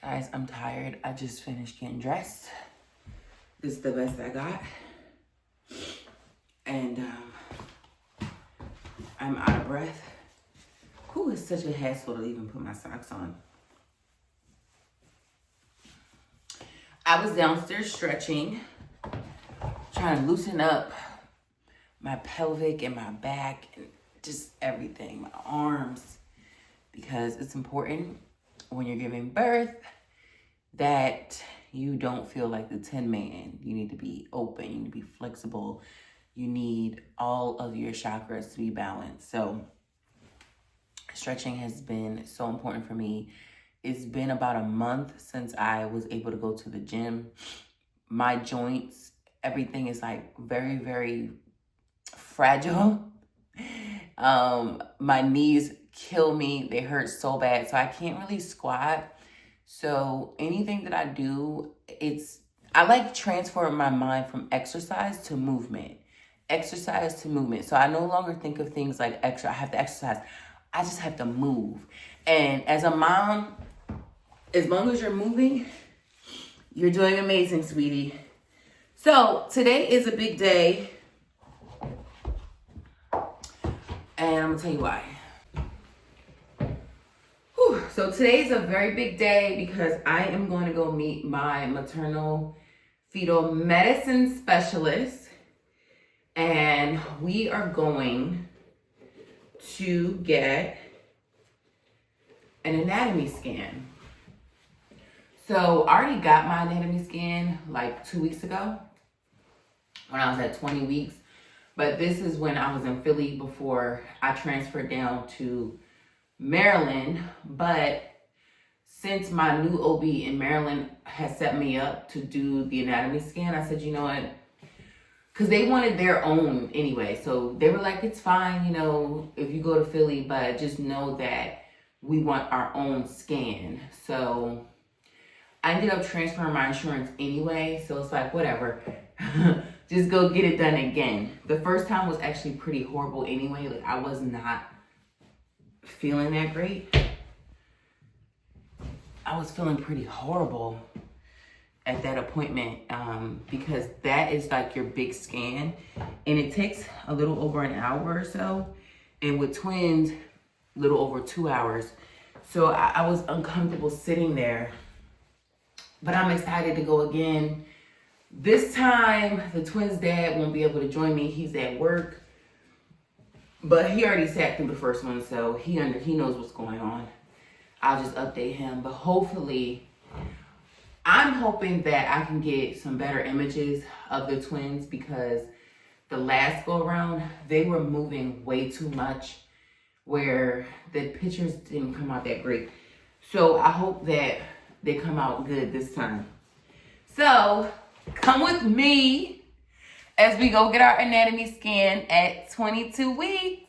Guys, I'm tired. I just finished getting dressed. This is the best I got. And I'm out of breath. Who is such a hassle to even put my socks on? I was downstairs stretching, trying to loosen up my pelvic and my back and just everything, my arms, because it's important when you're giving birth that you don't feel like the Tin Man. You need to be open, you need to be flexible, you need all of your chakras to be balanced. So stretching has been so important for me. It's been about a month since I was able to go to the gym. My joints, everything is like very, very fragile. My knees kill me. They hurt so bad. So I can't really squat. So anything that I do, I like transferring my mind from exercise to movement. Exercise to movement. So I no longer think of things like I have to exercise. I just have to move. And as a mom, as long as you're moving, you're doing amazing, sweetie. So today is a big day. And I'm gonna tell you why. Whew. So today's a very big day because I am going to go meet my maternal fetal medicine specialist. And we are going to get an anatomy scan. So I already got my anatomy scan like 2 weeks ago when I was at 20 weeks. But this is when I was in Philly before I transferred down to Maryland. But since my new OB in Maryland has set me up to do the anatomy scan, I said, you know what? Because they wanted their own anyway. So they were like, it's fine, if you go to Philly, but just know that we want our own scan. So I ended up transferring my insurance anyway. So it's like, whatever. Just go get it done again. The first time was actually pretty horrible anyway. Like, I was not feeling that great. I was feeling pretty horrible at that appointment because that is like your big scan. And it takes a little over an hour or so. And with twins, a little over 2 hours. So I was uncomfortable sitting there. But I'm excited to go again. This time, the twins' dad won't be able to join me. He's at work. But he already sat through the first one, so he knows what's going on. I'll just update him. But hopefully, I'm hoping that I can get some better images of the twins because the last go around, they were moving way too much where the pictures didn't come out that great. So I hope that they come out good this time. So come with me as we go get our anatomy scan at 22 weeks.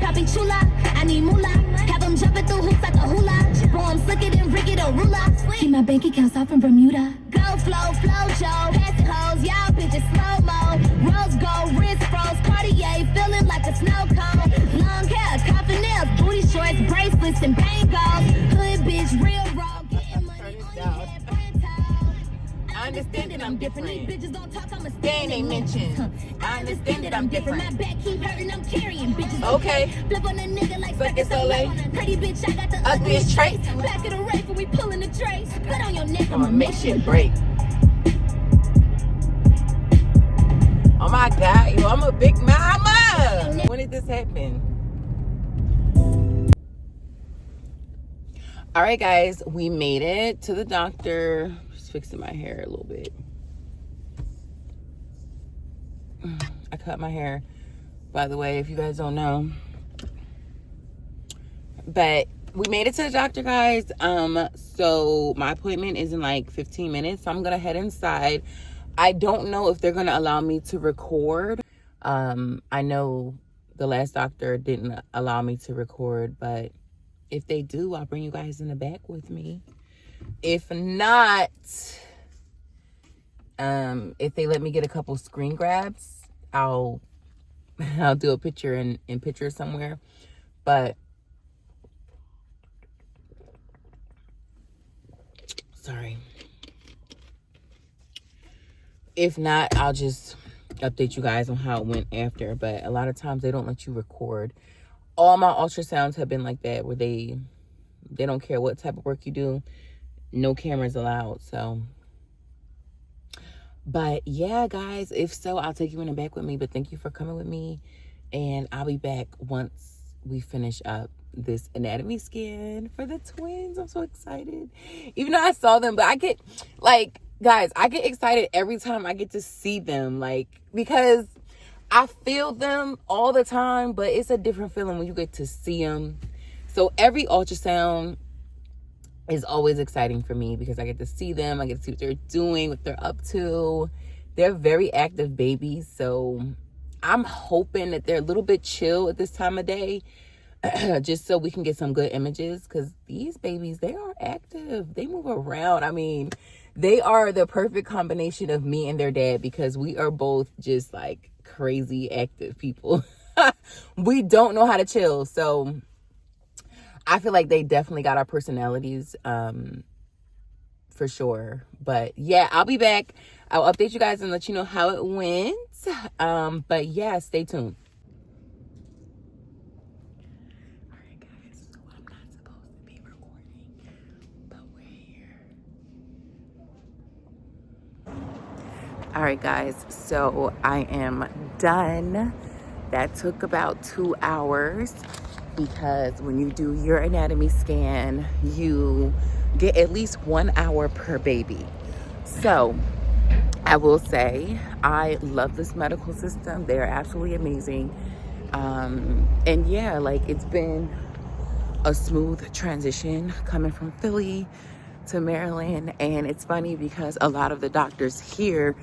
Popping chula, I need moolah. Have them jumping through hoops like a hula. Boy, I'm slicker than Ricky the ruler. Keep my bank accounts off from Bermuda. Go flow, Joe. Pass the hoes, y'all bitches slow-mo. Rose gold, wrist froze, Cartier, feeling like a snow cone. Long hair, coffin nails, booty shorts, bracelets, and bangles. Hood bitch, real raw, getting money on your head. I understand that I'm different. Bitches don't talk, I'm a They ain't mentioned. I understand that I'm different. My back keep hurting, I'm carrying bitches. Okay. Flip on a nigga like Cirque du Cirque du Soleil. Soleil. Pretty bitch, I got the Ugliest trait. Back of the race when we pulling the trace. Put on your neck, I'ma make shit break. Oh my God, I'm a big mama. When did this happen? All right, guys, we made it to the doctor. Just fixing my hair a little bit. I cut my hair, by the way, if you guys don't know. But we made it to the doctor, guys. So my appointment is in like 15 minutes. So I'm gonna head inside. I don't know if they're gonna allow me to record. I know the last doctor didn't allow me to record, but if they do, I'll bring you guys in the back with me. If not, if they let me get a couple screen grabs, I'll do a picture in picture somewhere. But Sorry. If not, I'll just update you guys on how it went after. But a lot of times they don't let you record. All my ultrasounds have been like that, where they don't care what type of work you do. No cameras allowed. So, but yeah, guys, if so, I'll take you in the back with me. But thank you for coming with me. And I'll be back once we finish up this anatomy scan for the twins. I'm so excited. Even though I saw them, but I get, like, guys, I get excited every time I get to see them. Like, because I feel them all the time, but it's a different feeling when you get to see them. So every ultrasound is always exciting for me because I get to see them. I get to see what they're doing, what they're up to. They're very active babies. So I'm hoping that they're a little bit chill at this time of day, just so we can get some good images, because these babies, they are active. They move around. I mean, they are the perfect combination of me and their dad, because we are both just like crazy active people. We don't know how to chill. So I feel like they definitely got our personalities, for sure. But yeah, I'll be back. I'll update you guys and let you know how it went. But yeah, stay tuned. All right, guys. So I'm not supposed to be recording, but we're here. All right, guys. So I am done. That took about 2 hours, because when you do your anatomy scan, you get at least 1 hour per baby. So I will say I love this medical system. They're absolutely amazing. And yeah, like, it's been a smooth transition coming from Philly to Maryland. And it's funny because a lot of the doctors here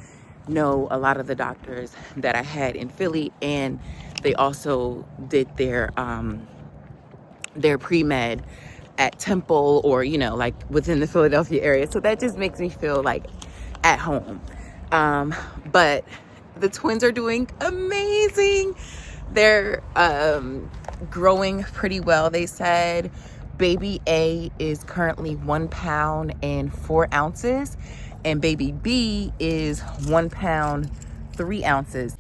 know a lot of the doctors that I had in Philly, and they also did their pre-med at Temple, or, you know, like within the Philadelphia area. So that just makes me feel like at home. But the twins are doing amazing. They're growing pretty well. They said baby A is currently 1 pound and 4 ounces, and baby B is 1 pound 3 ounces.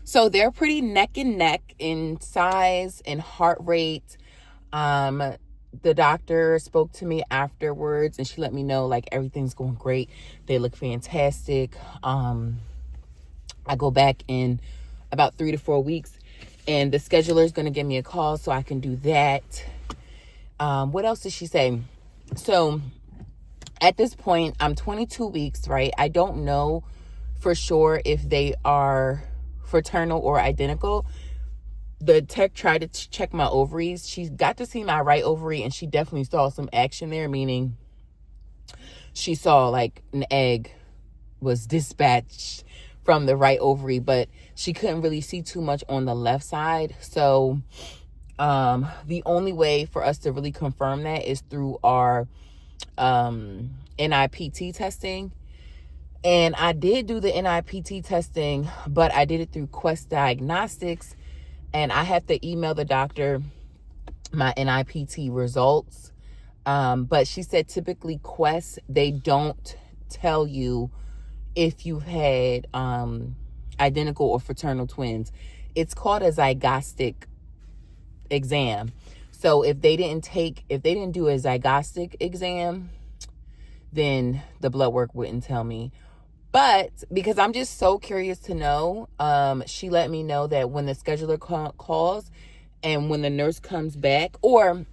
So they're pretty neck and neck in size and heart rate. The doctor spoke to me afterwards, and she let me know, like, everything's going great. They look fantastic. I go back in about 3 to 4 weeks, and the scheduler is going to give me a call so I can do that. What else did she say? So at this point, I'm 22 weeks, right? I don't know for sure if they are fraternal or identical. The tech tried to check my ovaries. She got to see my right ovary, and she definitely saw some action there, meaning she saw like an egg was dispatched from the right ovary, but she couldn't really see too much on the left side. So the only way for us to really confirm that is through our NIPT testing. And I did do the NIPT testing, but I did it through Quest Diagnostics, and I have to email the doctor my NIPT results. But she said typically Quest, they don't tell you if you've had identical or fraternal twins. It's called a zygostic exam. So if they didn't do a zygostic exam, then the blood work wouldn't tell me. But because I'm just so curious to know, she let me know that when the scheduler calls and when the nurse comes back, or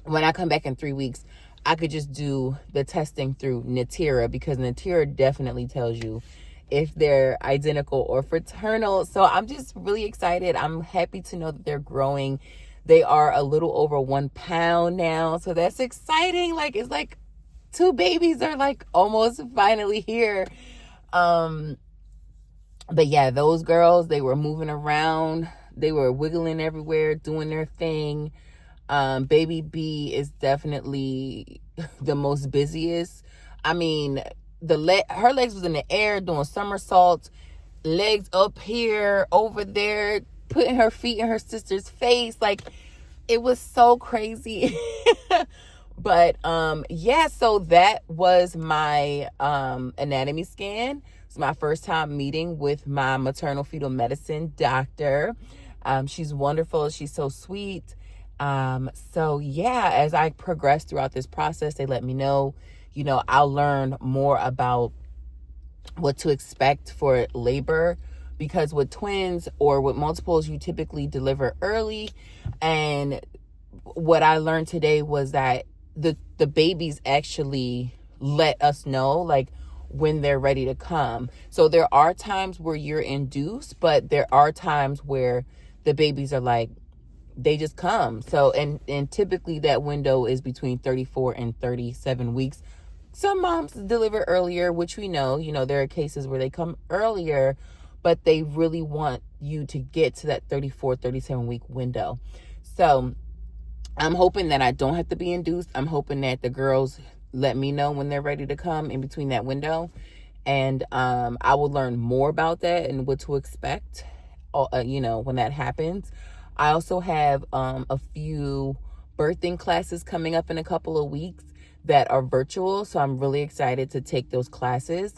when I come back in 3 weeks, I could just do the testing through Natera, because Natera definitely tells you if they're identical or fraternal. So I'm just really excited. I'm happy to know that they're growing. They are a little over 1 pound now. So that's exciting. Like, it's like 2 babies are like almost finally here. But yeah, those girls, they were moving around. They were wiggling everywhere, doing their thing. Baby B is definitely the most busiest. I mean, her legs was in the air doing somersaults, legs up here, over there, putting her feet in her sister's face. Like, it was so crazy. But yeah, so that was my anatomy scan. It's my first time meeting with my maternal fetal medicine doctor. She's wonderful. She's so sweet. So yeah, as I progress throughout this process, they let me know, I'll learn more about what to expect for labor, because with twins or with multiples, you typically deliver early. And what I learned today was that the babies actually let us know, like, when they're ready to come. So there are times where you're induced, but there are times where the babies are like, they just come. So and typically that window is between 34 and 37 weeks. Some moms deliver earlier, which we know, there are cases where they come earlier, but they really want you to get to that 34, 37 week window. So I'm hoping that I don't have to be induced. I'm hoping that the girls let me know when they're ready to come in between that window. And I will learn more about that and what to expect, when that happens. I also have a few birthing classes coming up in a couple of weeks that are virtual. So I'm really excited to take those classes.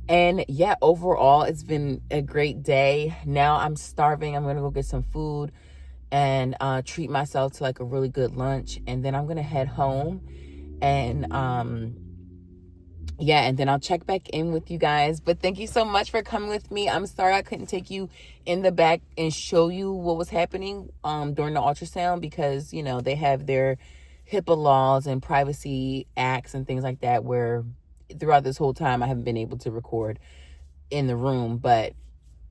And yeah, overall, it's been a great day. Now I'm starving. I'm going to go get some food and treat myself to like a really good lunch. And then I'm going to head home and and then I'll check back in with you guys. But thank you so much for coming with me. I'm sorry I couldn't take you in the back and show you what was happening during the ultrasound, because, they have their HIPAA laws and privacy acts and things like that, where throughout this whole time I haven't been able to record in the room. But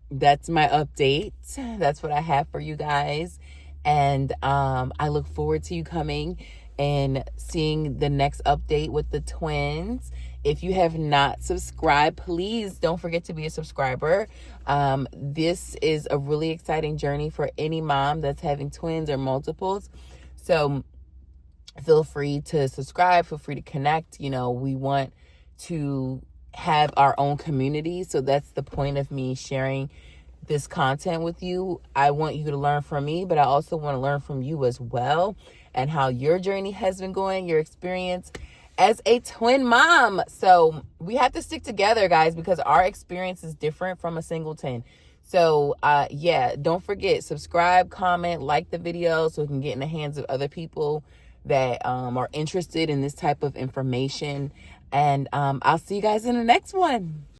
that's my update. That's what I have for you guys. And I look forward to you coming and seeing the next update with the twins. If you have not subscribed, please don't forget to be a subscriber. This is a really exciting journey for any mom that's having twins or multiples. So feel free to subscribe, feel free to connect. We want to have our own community. So that's the point of me sharing this content with you. I want you to learn from me, but I also want to learn from you as well, and how your journey has been going, your experience as a twin mom. So we have to stick together, guys, because our experience is different from a singleton. So don't forget, subscribe, comment, like the video so it can get in the hands of other people that are interested in this type of information. And I'll see you guys in the next one.